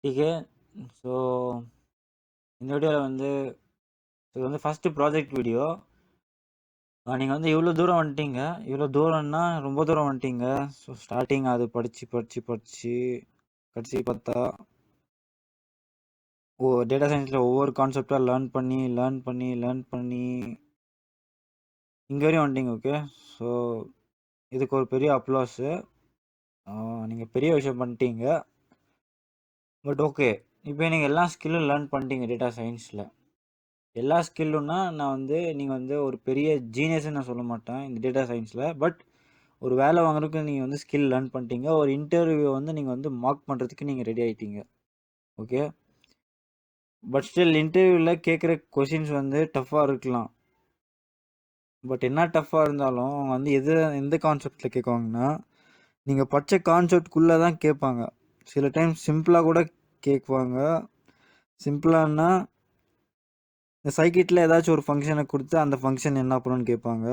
Okay. So இந்த வீடியோவில் வந்து இது வந்து ஃபஸ்ட்டு ப்ராஜெக்ட் வீடியோ. நீங்கள் வந்து இவ்வளோ தூரம் வந்துட்டீங்க. இவ்வளோ தூரம்னா ரொம்ப தூரம் வந்துட்டீங்க. ஸோ ஸ்டார்டிங் அது படித்து கடைசி பார்த்தா டேட்டா சயின்ஸில் ஒவ்வொரு கான்செப்டாக லேர்ன் பண்ணி இங்கே வரையும் வந்துட்டீங்க. ஓகே. ஸோ இதுக்கு ஒரு பெரிய அப்ளாஸு. நீங்கள் பெரிய விஷயம் பண்ணிட்டீங்க. பட் ஓகே, இப்போ நீங்கள் எல்லா ஸ்கில்லும் லேர்ன் பண்ணிட்டீங்க டேட்டா சயின்ஸில். எல்லா ஸ்கில்லுன்னா நான் வந்து நீங்கள் வந்து ஒரு பெரிய ஜீனியஸ்ன்னு நான் சொல்ல மாட்டேன் இந்த டேட்டா சயின்ஸில். பட் ஒரு வேலை வாங்குறதுக்கு நீங்கள் வந்து ஸ்கில் லேர்ன் பண்ணிட்டீங்க. ஒரு இன்டர்வியூ வந்து நீங்கள் வந்து மார்க் பண்ணுறதுக்கு நீங்கள் ரெடி ஆகிட்டீங்க. ஓகே. பட் ஸ்டில் இன்டர்வியூவில் கேட்குற கொஷின்ஸ் வந்து டஃப்பாக இருக்கலாம். பட் என்ன டஃப்பாக இருந்தாலும் அவங்க வந்து எந்த கான்செப்டில் கேட்குவாங்கன்னா, நீங்கள் படித்த கான்செப்ட்குள்ளே தான் கேட்பாங்க. சில டைம் சிம்பிளாக கூட கேட்குவாங்க. சிம்பிளானா இந்த சர்க்கியூட்டில் ஏதாச்சும் ஒரு ஃபங்க்ஷனை கொடுத்து அந்த ஃபங்க்ஷன் என்ன பண்ணணும்னு கேட்பாங்க.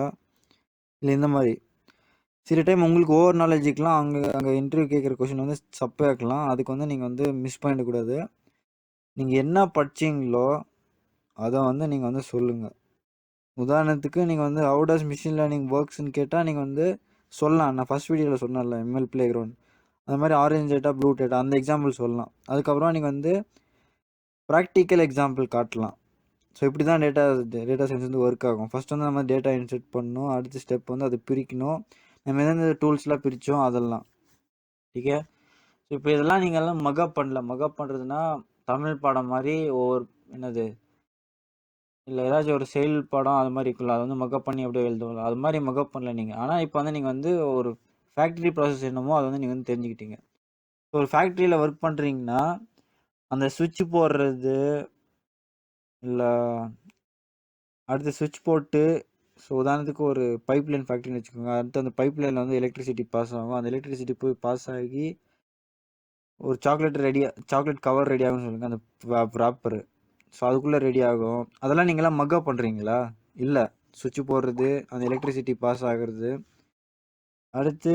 இல்லை இந்த மாதிரி சில டைம் உங்களுக்கு ஓவர் நாலேஜ் இருக்கலாம். அங்கே இன்டர்வியூ கேட்குற கொஷின் வந்து சப்பாக இருக்கலாம். அதுக்கு வந்து நீங்கள் வந்து மிஸ் பண்ணிடக்கூடாது. நீங்கள் என்ன படிச்சிங்களோ அதை வந்து நீங்கள் வந்து சொல்லுங்கள். உதாரணத்துக்கு நீங்கள் வந்து ஹவு டஸ் மிஷின் லேர்னிங் ஒர்க்ஸ்ன்னு கேட்டால் நீங்கள் வந்து சொல்லலாம். நான் ஃபஸ்ட் வீடியோவில் சொன்னேன்ல எம்எல் பிளே கிரவுண்ட், அது மாதிரி ஆரஞ்ச் டேட்டா ப்ளூ டேட்டா அந்த எக்ஸாம்பிள் சொல்லலாம். அதுக்கப்புறம் நீங்கள் வந்து ப்ராக்டிக்கல் எக்ஸாம்பிள் காட்டலாம். ஸோ இப்படி தான் டேட்டா சயின்ஸ் வந்து ஒர்க் ஆகும். ஃபஸ்ட் வந்து நம்ம டேட்டா இன்செர்ட் பண்ணணும். அடுத்த ஸ்டெப் வந்து அதை பிரிக்கணும். நம்ம எந்தெந்த டூல்ஸ்லாம் பிரித்தோம் அதெல்லாம். ஓகே. ஸோ இப்போ இதெல்லாம் நீங்கள் எல்லாம் மக்கப் பண்ணல. மக்கப் பண்ணுறதுனா தமிழ் பாடம் மாதிரி என்னது இல்லை ஏதாச்சும் ஒரு செயல் பாடம் அது மாதிரி இருக்குல்ல, அதை வந்து மக்கப் பண்ணி அப்படியே எழுதுவோம்ல, அது மாதிரி மக்கப் பண்ணல நீங்கள். ஆனால் இப்போ வந்து நீங்கள் வந்து ஒரு ஃபேக்ட்ரி ப்ராசஸ் என்னமோ அதை வந்து நீங்கள் வந்து தெரிஞ்சுக்கிட்டீங்க. இப்போ ஒரு ஃபேக்ட்ரியில் ஒர்க் பண்ணுறீங்கன்னா அந்த சுவிட்ச் போடுறது இல்லை அடுத்து சுவிட்ச் போட்டு, ஸோ உதாரணத்துக்கு ஒரு பைப் லைன் ஃபேக்ட்ரின்னு வச்சுக்கோங்க. அடுத்து அந்த பைப் லைனில் வந்து எலக்ட்ரிசிட்டி பாஸ் ஆகும். அந்த எலக்ட்ரிசிட்டி போய் பாஸ் ஆகி ஒரு சாக்லேட் கவர் ரெடி ஆகும்னு சொல்லுங்கள், அந்த ப்ராப்பரு. ஸோ அதுக்குள்ளே ரெடி ஆகும். அதெல்லாம் நீங்களாம் மக்கப் பண்ணுறீங்களா? இல்லை. சுவிட்ச் போடுறது, அந்த எலக்ட்ரிசிட்டி பாஸ் ஆகிறது, அடுத்து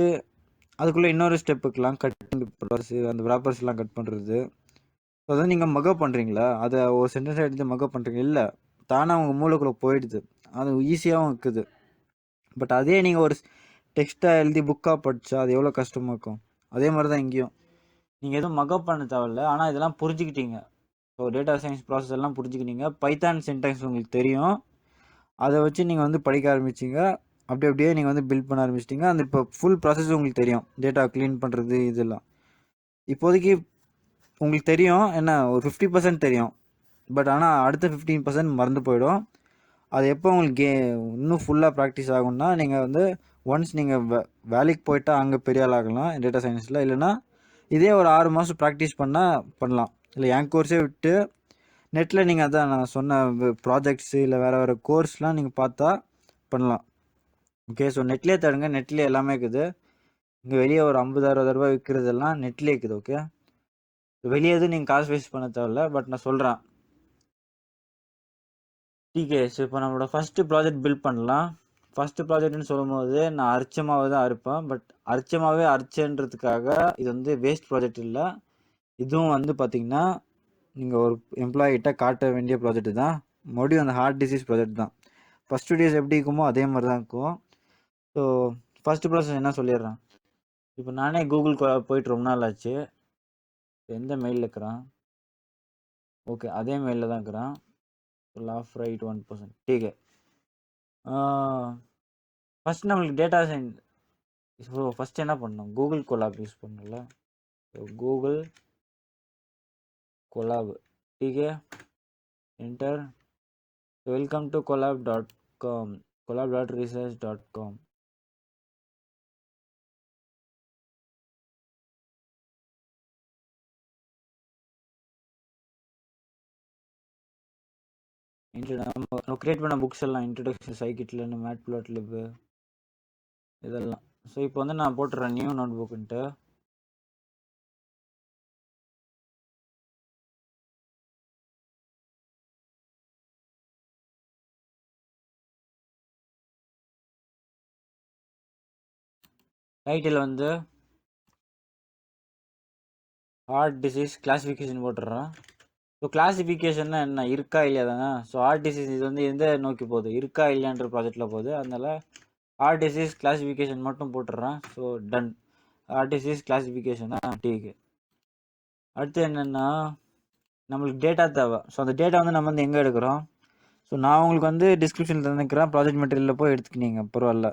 அதுக்குள்ளே இன்னொரு ஸ்டெப்புக்கெலாம் அந்த ப்ராப்பர்ஸ்லாம் கட் பண்ணுறது. ஸோ அதை நீங்கள் மக்கப் பண்ணுறீங்களா? அதை ஒரு சென்டென்ஸாக எடுத்து மக்கப் பண்ணுறீங்க? இல்லை, தானாக உங்கள் மூளைக்குள்ளே போயிடுது. அது ஈஸியாகவும் இருக்குது. பட் அதே நீங்கள் ஒரு டெக்ஸ்ட்டாக எழுதி புக்காக படித்தா அது எவ்வளோ கஷ்டமாக இருக்கும். அதே மாதிரி தான் இங்கேயும் நீங்கள் எதுவும் மக்கப் பண்ண தேவையில்ல. ஆனால் இதெல்லாம் புரிஞ்சுக்கிட்டீங்க. ஸோ டேட்டா சயின்ஸ் ப்ராசஸ் எல்லாம் புரிஞ்சுக்கிட்டீங்க. பைத்தான் சின்டாக்ஸ் உங்களுக்கு தெரியும். அதை வச்சு நீங்கள் வந்து படிக்க ஆரம்பிச்சிங்க. அப்படியே நீங்கள் வந்து பில்ட் பண்ண ஆரம்பிச்சிட்டிங்க. அந்த இப்போ ஃபுல் ப்ராசஸ் உங்களுக்கு தெரியும். டேட்டா க்ளீன் பண்ணுறது இதெல்லாம் இப்போதைக்கு உங்களுக்கு தெரியும். என்ன ஒரு 50% தெரியும். பட் ஆனால் அடுத்த 15% மறந்து போயிடும். அது எப்போ உங்களுக்கு இன்னும் ஃபுல்லாக ப்ராக்டிஸ் ஆகும்னா நீங்கள் வந்து ஒன்ஸ் நீங்கள் வேலைக்கு போயிட்டால் அங்கே பெரிய ஆள் ஆகலாம் டேட்டா சயின்ஸில். இல்லைனா இதே ஒரு 6 மாதம் ப்ராக்டிஸ் பண்ணலாம். இல்லை என் கோர்ஸே விட்டு நெட்டில் நீங்கள் அதான் நான் சொன்ன ப்ராஜெக்ட்ஸு இல்லை வேறு கோர்ஸ்லாம் நீங்கள் பார்த்தா பண்ணலாம். ஓகே. ஸோ நெட்லேயே தருங்க. நெட்லேயே எல்லாமே இருக்குது. இங்கே வெளியே ஒரு 50-60 ரூபா விற்கிறதெல்லாம் நெட்லேயே இருக்குது. ஓகே. வெளியே எதுவும் நீங்கள் காசு வேஸ்ட் பண்ண தேவையில்ல. பட் நான் சொல்கிறேன். டிகே. ஸோ இப்போ நம்மளோட ஃபஸ்ட்டு ப்ராஜெக்ட் பில்ட் பண்ணலாம். ஃபஸ்ட்டு ப்ராஜெக்ட்னு சொல்லும்போது நான் அரிச்சமாகவே தான் அறுப்பேன். பட் அரிச்சன்றதுக்காக இது வந்து வேஸ்ட் ப்ராஜெக்ட் இல்லை. இதுவும் வந்து பார்த்திங்கன்னா நீங்கள் ஒரு எம்ப்ளாயிட்ட காட்ட வேண்டிய ப்ராஜெக்ட் தான். மறுபடியும் அந்த ஹார்ட் டிசீஸ் ப்ராஜெக்ட் தான். ஃபஸ்ட் 2 days எப்படி இருக்குமோ அதே மாதிரி தான் இருக்கும். ஸோ ஃபஸ்ட்டு ப்ராசஸ் என்ன சொல்லிடுறேன். இப்போ நானே கூகுள் போயிட்டு ரொம்ப நாள் ஆச்சு. எந்த மெயிலில் இருக்கிறான்? ஓகே, அதே மெயிலில் தான் இருக்கிறான். Laugh right 1%. டீகே. ஃபஸ்ட் நம்மளுக்கு டேட்டா சயின்ஸ். ஸோ ஃபஸ்ட் என்ன பண்ணணும்? கூகுள் கொலாப் யூஸ் பண்ணல. So Google collab. Decay. Enter. Welcome to colab.com, colab.research.com. நம்ம கிரியேட் பண்ண புக்ஸ் எல்லாம் இன்ட்ரடக்ஷன் சைக்கிட்லன்னு மேட்ப்ளாட்லிப் இதெல்லாம். ஸோ இப்போ வந்து நான் போட்டுறேன் நியூ நோட் புக்குன்ட்டு. டைட்டில் வந்து ஹார்ட் டிசீஸ் கிளாசிஃபிகேஷன் போட்டுடுறோம். ஸோ கிளாசிஃபிகேஷன்னா என்ன, இருக்கா இல்லையா தானே. ஸோ ஹார்ட் டிசீஸ் இது வந்து எந்த நோக்கி போகுது, இருக்கா இல்லையான்ற ப்ராஜெக்டில் போகுது. அதனால ஹார்ட் டிசீஸ் கிளாசிஃபிகேஷன் மட்டும் போட்டுடுறேன். So done. ஹார்ட் டிசீஸ் கிளாசிஃபிகேஷனா டிக்கு. அடுத்து என்னென்னா நம்மளுக்கு டேட்டா தேவை. ஸோ அந்த டேட்டா வந்து நம்ம வந்து எங்கே எடுக்கிறோம். ஸோ நான் உங்களுக்கு வந்து டிஸ்கிரிப்ஷனில் தந்துக்கிறேன், ப்ராஜெக்ட் மெட்டீரியலில் போய் எடுத்துக்கினீங்க பரவாயில்ல.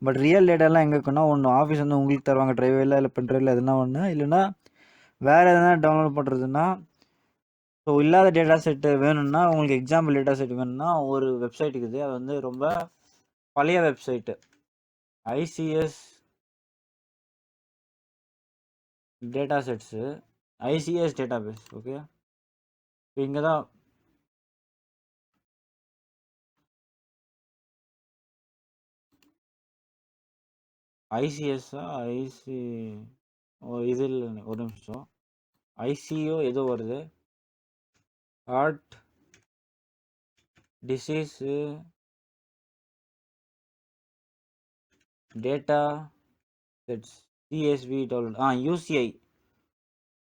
பட் ரியல் டேட்டாலாம் எங்கே இருக்குன்னா, ஒன்று ஆஃபீஸ் வந்து உங்களுக்கு தருவாங்க ட்ரைவில் இல்லை பென் ட்ரைவில் எதுனா ஒன்று, இல்லைன்னா வேறு எதனா டவுன்லோட் பண்ணுறதுன்னா. ஸோ இல்லாத டேட்டா செட்டு வேணும்னா, உங்களுக்கு எக்ஸாம்பிள் டேட்டா செட் வேணும்னா ஒரு வெப்சைட் இருக்குது. அது வந்து ரொம்ப பழைய website, ICS data sets, ICS database. Okay, இப்போ இங்கே தான் ஐசிஎஸ்ஸா ஐசி இது இல்லை, ஒரு நிமிஷம். ஐசிஓ ஏதோ வருது. Heart disease data sets CSV download. UCI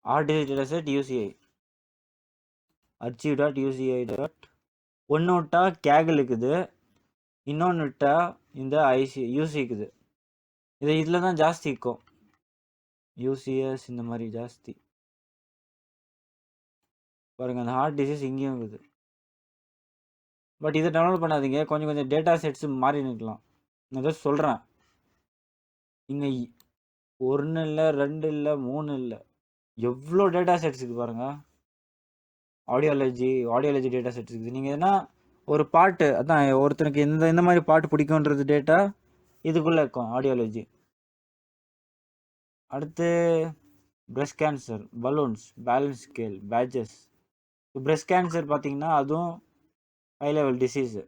heart disease data set UCI archive.uci. ஒன்று விட்டா கேகிள் இருக்குது, இன்னொன்று விட்டா இந்த யூசி இருக்குது. இதில் தான் ஜாஸ்தி இருக்கும், யூசிஎஸ் இந்த மாதிரி ஜாஸ்தி. பாருங்கள், அந்த ஹார்ட் டிசீஸ் இங்கேயும் இருக்குது. பட் இதை டவுன்லோட் பண்ணாதீங்க, கொஞ்சம் கொஞ்சம் டேட்டா செட்ஸ் மாறி நிற்கலாம். நான் ஏதோ சொல்கிறேன். இங்கே 1 இல்லை 2 இல்லை 3 இல்லை, எவ்வளோ டேட்டா செட்ஸ் இருக்குது பாருங்கள். ஆடியாலஜி டேட்டா செட்ஸ் இருக்குது. நீங்கள் எதுனா ஒரு பாட்டு, அதான் ஒருத்தனுக்கு எந்த மாதிரி பாட்டு பிடிக்குன்றது டேட்டா இதுக்குள்ளே இருக்கும், ஆடியாலஜி. அடுத்து breast cancer, balloons, balance scale, patches. Breast cancer பார்த்தீங்கன்னா அதுவும் ஹை லெவல் டிசீஸு.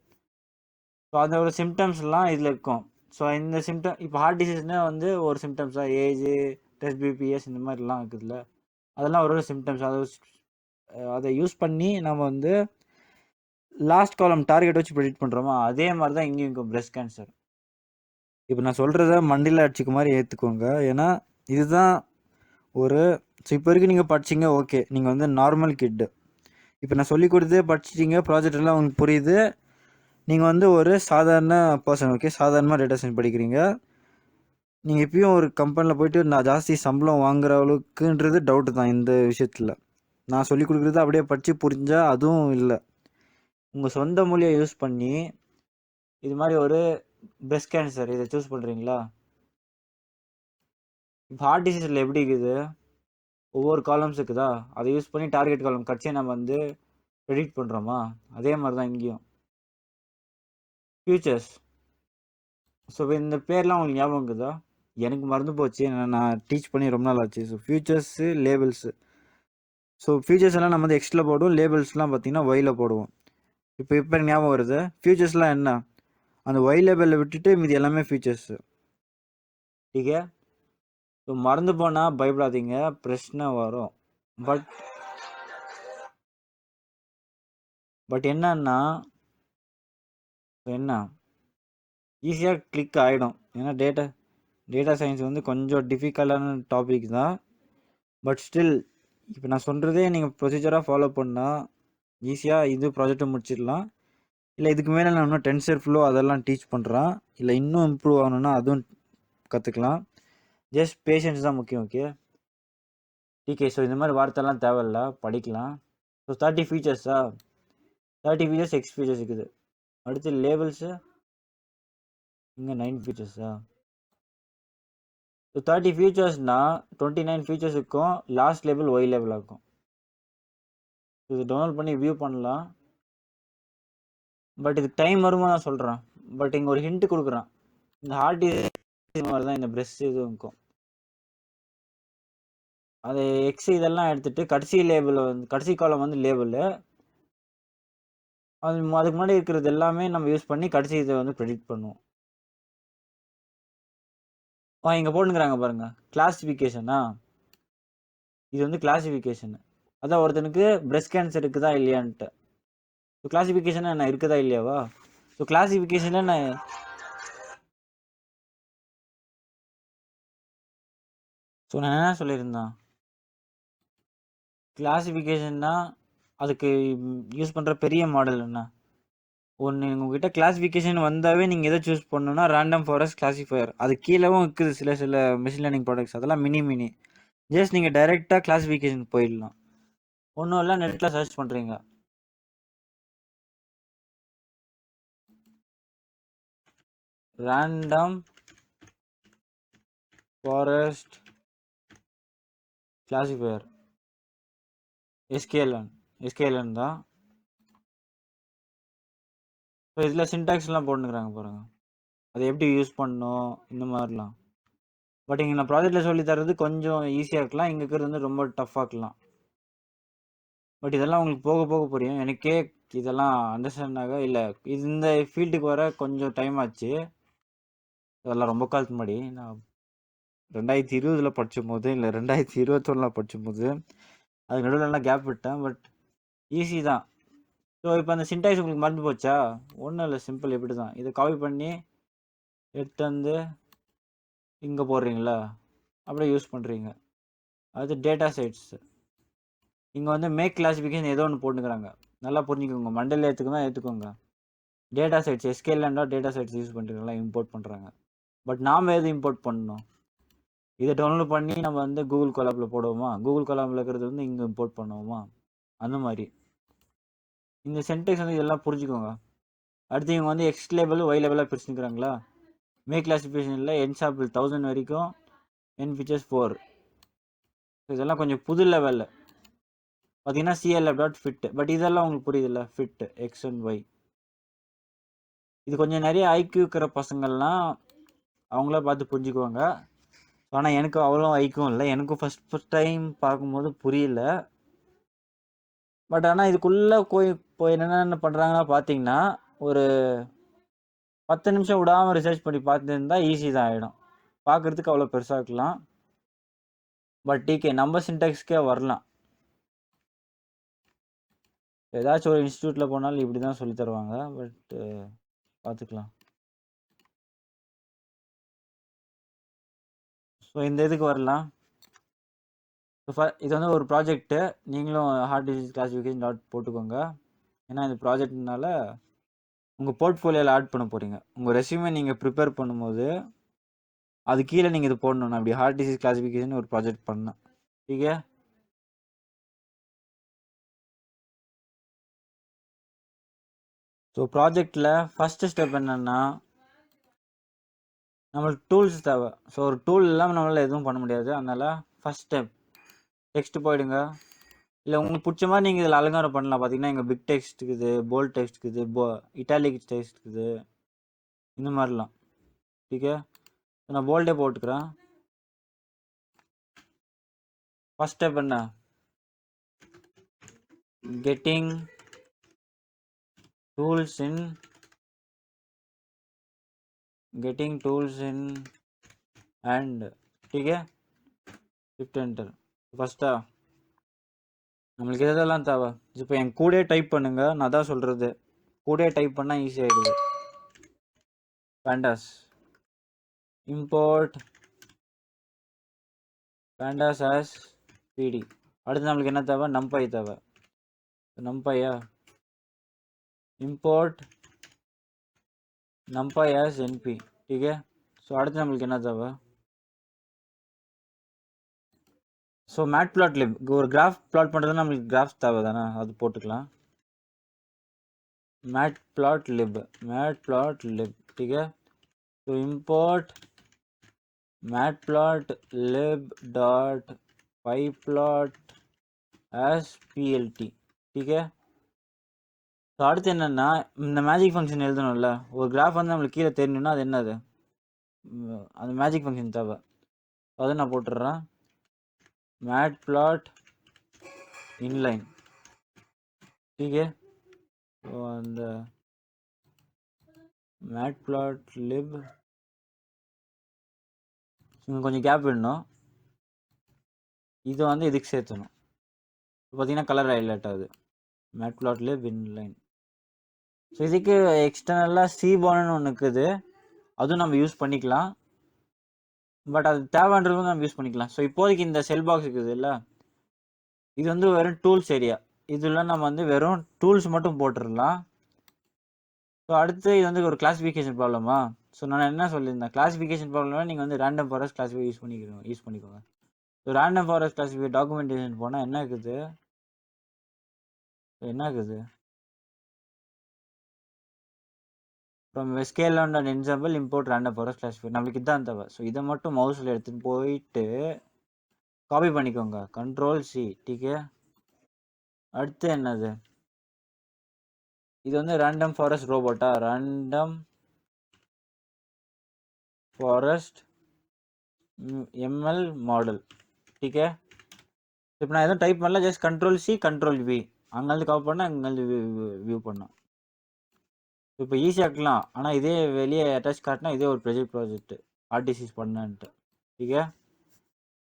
ஸோ அதோட சிம்டம்ஸ்லாம் இதில் இருக்கும். ஸோ இந்த சிம்டம் இப்போ ஹார்ட் டிசீஸ்னால் வந்து ஒரு சிம்டம்ஸாக ஏஜு, டெஸ்ட் பிபிஎஸ் இந்த மாதிரிலாம் இருக்குதுல்ல, அதெல்லாம் ஒரு சிம்டம்ஸ். அதை யூஸ் பண்ணி நம்ம வந்து லாஸ்ட் காலம் டார்கெட் வச்சு ப்ரெடிக்ட் பண்ணுறோமா, அதே மாதிரி தான் இங்கேயும் இருக்கும் பிரஸ்ட் கேன்சர். இப்போ நான் சொல்கிறத மண்டியில் அடிச்சுக்க மாதிரி ஏற்றுக்கோங்க, ஏன்னா இதுதான் ஒரு. ஸோ இப்போ வரைக்கும் நீங்கள் படிச்சிங்க, ஓகே, நீங்கள் வந்து நார்மல் கிட்டு. இப்போ நான் சொல்லி கொடுத்து படிச்சிட்டிங்க, ப்ராஜெக்ட் எல்லாம் உங்களுக்கு புரியுது. நீங்கள் வந்து ஒரு சாதாரண பர்சன், ஓகே, சாதாரணமாக டேட்டா சயின்ஸ் படிக்கிறீங்க. நீங்கள் இப்பயும் ஒரு கம்பெனியில் போயிட்டு நான் ஜாஸ்தி சம்பளம் வாங்குற அளவுக்குன்றது டவுட்டு தான் இந்த விஷயத்தில். நான் சொல்லி கொடுக்குறது அப்படியே படித்து புரிஞ்சால் அதுவும் இல்லை. உங்கள் சொந்த மொழியை யூஸ் பண்ணி இது மாதிரி ஒரு பிரஸ்ட் கேன்சர் இதை சூஸ் பண்ணுறீங்களா. இப்போ ஹார்ட் டிசீஸில் எப்படி இருக்குது, ஒவ்வொரு காலம்ஸ் இருக்குதா, அதை யூஸ் பண்ணி டார்கெட் காலம் கட்சியை நம்ம வந்து ப்ரெடிக்ட் பண்ணுறோமா, அதே மாதிரி தான் இங்கேயும். ஃபியூச்சர்ஸ். ஸோ இந்த பேர்லாம் உங்களுக்கு ஞாபகம் இருக்குதா, எனக்கு மறந்து போச்சு, நான் டீச் பண்ணி ரொம்ப நாள் ஆச்சு. So features, labels. So features எல்லாம் நம்ம வந்து எக்ஸ்டில் போடுவோம், லேபிள்ஸ்லாம் பார்த்தீங்கன்னா ஒயில் போடுவோம். இப்போ எனக்கு ஞாபகம் வருது, ஃபியூச்சர்ஸ்லாம் என்ன, அந்த ஒய் லேபிளில் விட்டுட்டு மீதி எல்லாமே ஃபியூச்சர்ஸு. ஓகே, ஸோ மறந்து போனால் பயப்படாதீங்க, பிரச்சனை வரும். பட் என்னன்னா என்ன ஈஸியாக கிளிக் ஆகிடும். ஏன்னா டேட்டா சயின்ஸ் வந்து கொஞ்சம் டிஃபிகல்ட்டான டாபிக் தான். பட் ஸ்டில் இப்போ நான் சொல்கிறதே நீங்கள் ப்ரொசீஜராக ஃபாலோ பண்ணால் ஈஸியாக இது ப்ராஜெக்டை முடிச்சிடலாம். இல்லை இதுக்கு மேலே நான் இன்னும் டென்சர் ஃப்ளோ அதெல்லாம் டீச் பண்ணுறேன், இல்லை இன்னும் இம்ப்ரூவ் ஆகணுன்னா அதுவும் கற்றுக்கலாம். ஜஸ்ட் பேஷன்ஸ் தான் முக்கியம். ஓகே, ஸோ இந்த மாதிரி வார்த்தைலாம் தேவையில்ல, படிக்கலாம். ஸோ 30 ஃபீச்சர்ஸா, 30 ஃபீச்சர்ஸ், எக்ஸ் ஃபீச்சர்ஸ் இருக்குது. அடுத்து லேபிள்ஸு, இங்கே 9 ஃபீச்சர்ஸா. ஸோ 30 ஃபீச்சர்ஸ்னால் 29 ஃபீச்சர்ஸ் இருக்கும், லாஸ்ட் லேபிள் ஒய் லேபிளாக இருக்கும். இது டவுன்லோட் பண்ணி வியூ பண்ணலாம். பட் இதுக்கு டைம் வருமா நான் சொல்கிறேன். பட் இங்கே ஒரு ஹிண்ட்டு கொடுக்குறேன், இந்த ஹார்ட் டிசீஸ் மாதிரி தான் இந்த பிரஸ்ட் இதுவும் இருக்கும். அது எக்ஸ் இதெல்லாம் எடுத்துகிட்டு கடைசி லேபிள் வந்து கடைசி காலம் வந்து லேபிள், அதுக்கு முன்னாடி இருக்கிறது எல்லாமே நம்ம யூஸ் பண்ணி கடைசி இதை வந்து ப்ரெடிக்ட் பண்ணுவோம். இங்கே போட்டுக்கிறாங்க பாருங்க, கிளாசிஃபிகேஷனா. இது வந்து கிளாசிஃபிகேஷன். அதான் ஒருத்தனுக்கு பிரஸ்ட் கேன்சர் இருக்குதா இல்லையான்ட்டு. ஸோ கிளாசிஃபிகேஷன் என்ன இருக்குதா இல்லையாவா. ஸோ கிளாசிஃபிகேஷன் நான் என்ன சொல்லியிருந்தேன், கிளாசிஃபிகேஷன்னா அதுக்கு யூஸ் பண்ணுற பெரிய மாடல் என்ன? ஒன்று உங்ககிட்ட கிளாசிஃபிகேஷன் வந்தாவே நீங்கள் எதை சூஸ் பண்ணணும்னா ரேண்டம் ஃபாரஸ்ட் கிளாசிஃபையர். அது கீழவும் இருக்குது சில மெஷின் லேர்னிங் ப்ராடக்ட்ஸ், அதெல்லாம் மினி ஜஸ்ட் நீங்கள் டைரெக்டாக கிளாசிஃபிகேஷன் போயிடலாம். ஒன்றும் இல்லை, நெட்டில் சர்ச் பண்ணுறீங்க, ரேண்டம் ஃபாரஸ்ட் கிளாசிஃபையர் எஸ்கேஎல்என் தான். ஸோ இதில் சின்டாக்ஸ்லாம் போட்டுக்கிறாங்க பாருங்கள், அதை எப்படி யூஸ் பண்ணணும் இந்த மாதிரிலாம். பட் இங்கே நான் ப்ராஜெக்டில் சொல்லி தர்றது கொஞ்சம் ஈஸியாக இருக்கலாம், இங்கே இருக்கிறது வந்து ரொம்ப டஃப்பாக இருக்கலாம். பட் இதெல்லாம் உங்களுக்கு போக போக புரியும். எனக்கே இதெல்லாம் அண்டர்ஸ்டாண்ட் ஆக இல்லை, இது இந்த ஃபீல்டுக்கு வர கொஞ்சம் டைம் ஆச்சு. இதெல்லாம் ரொம்ப காலத்துக்கு முன்னாடி நான் 2020 படிச்சும் போது, இல்லை 2021 படிச்சும் போது, அதுக்கு நடுவில் எல்லாம் கேப் விட்டேன். பட் ஈஸி தான். ஸோ இப்போ அந்த சின்டாக்ஸ் உங்களுக்கு மறந்து போச்சா? ஒன்றும் இல்லை, சிம்பிள் எப்படி தான், இதை காப்பி பண்ணி எடுத்து வந்து இங்கே போடுறீங்களா, அப்படியே யூஸ் பண்ணுறீங்க. அது டேட்டா சைட்ஸ். இங்கே வந்து மேக் கிளாசிஃபிகேஷன் ஏதோ ஒன்று போட்டுக்கிறாங்க, நல்லா புரிஞ்சுக்கோங்க. மண்டல் ஏற்றுக்கோங்க. Data sets sklearn data sets use பண்ணுறீங்களா, இம்போர்ட் பண்ணுறாங்க. பட் நாம் எது இம்போர்ட் பண்ணணும்? இதை டவுன்லோட் பண்ணி நம்ம வந்து கூகுள் கொலாபில் போடுவோமா, கூகுள் கொலாபில் இருக்கிறது வந்து இங்கே இம்போர்ட் பண்ணுவோமா, அந்த மாதிரி. இந்த சென்டெக்ஸ் வந்து இதெல்லாம் புரிஞ்சுக்கோங்க. அடுத்து இவங்க வந்து எக்ஸ் லேபிள் ஒய் லேபிளாக பிரிச்சுக்கிறாங்களா. மேக் கிளாசிஃபிகேஷனில் என் சாம்பிள் 1000 வரைக்கும், என் ஃபீச்சர்ஸ் 4. இதெல்லாம் கொஞ்சம் புது லெவலில் பார்த்தீங்கன்னா CLF.fit. பட் இதெல்லாம் உங்களுக்கு புரியுதுல்ல, ஃபிட் எக்ஸ் அண்ட் ஒய். இது கொஞ்சம் நிறைய ஐக்யூ இருக்கிற பசங்கள்லாம் அவங்கள பார்த்து புரிஞ்சுக்குவாங்க. ஆனால் எனக்கு அவ்வளோ ஐக்கும் இல்லை, எனக்கும் ஃபஸ்ட் டைம் பார்க்கும்போது புரியல. பட் ஆனால் இதுக்குள்ளே போய் என்னென்ன பண்ணுறாங்கன்னா பார்த்தீங்கன்னா, ஒரு 10 நிமிஷம் விடாமல் ரிசர்ச் பண்ணி பார்த்துருந்தா ஈஸி தான் ஆகிடும். பார்க்குறதுக்கு அவ்வளோ பெருசாக இருக்கலாம். பட் டிகே நம்ம சின்டாக்ஸ்க்கே வரலாம். ஏதாச்சும் ஒரு இன்ஸ்டியூட்டில் போனாலும் இப்படி தான் சொல்லி தருவாங்க. பட் பார்த்துக்கலாம். ஸோ இந்த இதுக்கு வரலாம். இது வந்து ஒரு ப்ராஜெக்ட்டு, நீங்களும் ஹார்ட் டிசீஸ் கிளாசிஃபிகேஷன் டாட் போட்டுக்கோங்க. ஏன்னா இந்த ப்ராஜெக்ட்னால உங்கள் போர்ட்ஃபோலியோவில் ஆட் பண்ண போகிறீங்க. உங்கள் ரெஸ்யூமே நீங்கள் ப்ரிப்பேர் பண்ணும்போது அது கீழே நீங்கள் இது போடணும். அப்படி ஹார்ட் டிசீஸ் கிளாசிஃபிகேஷன் ஒரு ப்ராஜெக்ட் பண்ணேன். ஓகே, ஸோ ப்ராஜெக்டில் ஃபஸ்ட்டு ஸ்டெப் என்னென்னா, நம்மளுக்கு டூல்ஸ் தேவை. ஸோ ஒரு டூல் இல்லாமல் நம்மளால் எதுவும் பண்ண முடியாது. அதனால் ஃபஸ்ட் ஸ்டெப் டெக்ஸ்ட் போயிடுங்க. இல்லை உங்களுக்கு பிடிச்ச மாதிரி நீங்கள் இதில் அலங்காரம் பண்ணலாம். பார்த்தீங்கன்னா இங்கே பிக் டெக்ஸ்ட் இருக்குது, போல்ட் டெக்ஸ்ட் இருக்குது, இட்டாலிக் டெக்ஸ்ட் இருக்குது, இந்த மாதிரிலாம். ஓகே, நான் போல்டே போட்டுக்கிறேன். ஃபஸ்ட் ஸ்டெப் என்ன, getting tools in and okay, shift enter. ஃபஸ்ட்டா நம்மளுக்கு எதெல்லாம் தேவை, இப்போ என் கூட டைப் பண்ணுங்க. நான் தான் சொல்கிறது, கூட டைப் பண்ணால் ஈஸி ஆகிடுது. pandas import pandas as pd. அடுத்து நம்மளுக்கு என்ன தேவை, numpy தேவை. numpy import numpy as np. ठीक है, ஸோ அடுத்து நம்மளுக்கு என்ன தேவை, ஸோ matplotlib ஒரு கிராஃப் பிளாட் பண்ணுறது நம்மளுக்கு கிராஃப்ஸ் தேவை தானே, அது போட்டுக்கலாம். matplotlib. ठीक है, तो import matplotlib.pyplot as plt. ठीक है, ஸோ அடுத்து என்னென்னா, இந்த மேஜிக் ஃபங்க்ஷன் எழுதணும்ல. ஒரு கிராஃப் வந்து நம்மளுக்கு கீழே தெரியணும்னா அது என்னது, அந்த மேஜிக் ஃபங்க்ஷன் தேவை. அதை நான் போட்டுடுறேன், matplot inline. ठीक है, ஸோ அந்த matplotlib கொஞ்சம் கேப் விடணும். இது வந்து இதுக்கு சேர்த்தணும். பார்த்தீங்கன்னா கலர் ஹைலைட் ஆகுது, matplotlib inline. ஸோ இதுக்கு எக்ஸ்டர்னலாக சீபான்னு ஒன்று இருக்குது, அதுவும் நம்ம யூஸ் பண்ணிக்கலாம். பட் அது தேவைன்றதும் நம்ம யூஸ் பண்ணிக்கலாம். ஸோ இப்போதைக்கு இந்த செல் பாக்ஸ் இருக்குது இல்லை, இது வந்து வெறும் டூல்ஸ் ஏரியா. இதில் நம்ம வந்து வெறும் டூல்ஸ் மட்டும் போட்டுடலாம். ஸோ அடுத்து இது வந்து ஒரு கிளாசிஃபிகேஷன் ப்ராப்ளமா. ஸோ நான் என்ன சொல்லியிருந்தேன், கிளாசிஃபிகேஷன் ப்ராப்ளம் நீங்கள் வந்து ரேண்டம் ஃபாரஸ்ட் கிளாஸிஃபை யூஸ் பண்ணிக்கோங்க. So random forest classify documentation போனால் என்ன இருக்குது from scale and and example import random forest classify. நம்மளுக்கு இதான் தேவை. ஸோ இதை மட்டும் மவுஸில் எடுத்துகிட்டு போயிட்டு காப்பி பண்ணிக்கோங்க, Ctrl+C. டிகே. அடுத்து என்னது, இது வந்து ரேண்டம் ஃபாரஸ்ட் ரோபோட்டா, ரேண்டம் ஃபாரஸ்ட் எம்எல் மாடல். டிகே. இப்போ நான் எதுவும் டைப் பண்ணல, ஜஸ்ட் Ctrl+C Ctrl+V. அங்கேருந்து காப்பி பண்ணால் அங்கேருந்து வியூ பண்ணோம். இப்போ ஈஸியாக இருக்கலாம், ஆனால் இதே வெளியே அட்டாச் காட்டினா இதே ஒரு ப்ராஜெக்ட் ஆர்டிசிஸ் பண்ணன்ட்டு. டிகே.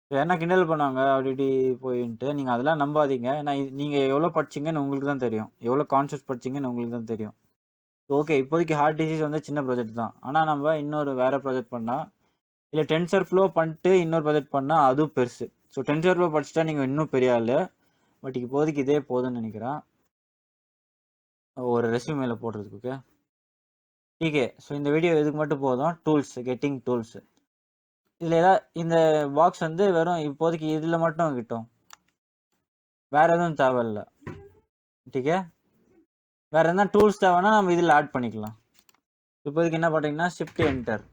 இப்போ என்ன கிண்டல் பண்ணாங்க அப்படி போயின்ட்டு, நீங்கள் அதெல்லாம் நம்பாதீங்க. நான் நீங்கள் எவ்வளோ படிச்சிங்கன்னு உங்களுக்கு தான் தெரியும், எவ்வளோ கான்செப்ட் படிச்சிங்கன்னு உங்களுக்கு தான் தெரியும். ஓகே, இப்போதைக்கு ஹார்ட் டிசீஸ் வந்து சின்ன ப்ராஜெக்ட் தான். ஆனால் நம்ம இன்னொரு வேறு ப்ராஜெக்ட் பண்ணால், இல்லை டென்சர் ஃப்ளோ பண்ணிட்டு இன்னொரு ப்ராஜெக்ட் பண்ணால் அதுவும் பெருசு. ஸோ டென்சர் ஃப்ளோ படிச்சுட்டா நீங்கள் இன்னும் பெரிய ஆள். பட் இப்போதைக்கு இதே போதும்னு நினைக்கிறேன் ஒரு ரெஸ்யூமேல போடுறதுக்கு. ஓகே டிகே. ஸோ இந்த வீடியோ இதுக்கு மட்டும் போதும். Tools, getting tools. இதில் ஏதாவது இந்த பாக்ஸ் வந்து வெறும் இப்போதைக்கு இதில் மட்டும் கிட்டும், வேறு எதுவும் தேவையில்லை. டிகே. வேறு எதனா டூல்ஸ் தேவைன்னா நம்ம இதில் ஆட் பண்ணிக்கலாம். இப்போதைக்கு என்ன பண்ணுறீங்கன்னா ஷிஃப்ட் என்டர்.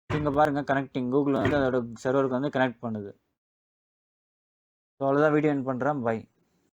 இங்கே பாருங்கள், கனெக்டிங் கூகுள் வந்து அதோட சர்வருக்கு வந்து கனெக்ட் பண்ணுது. ஸோ அவ்வளோதான், வீடியோ எண்ட் பண்ணுறேன். பை.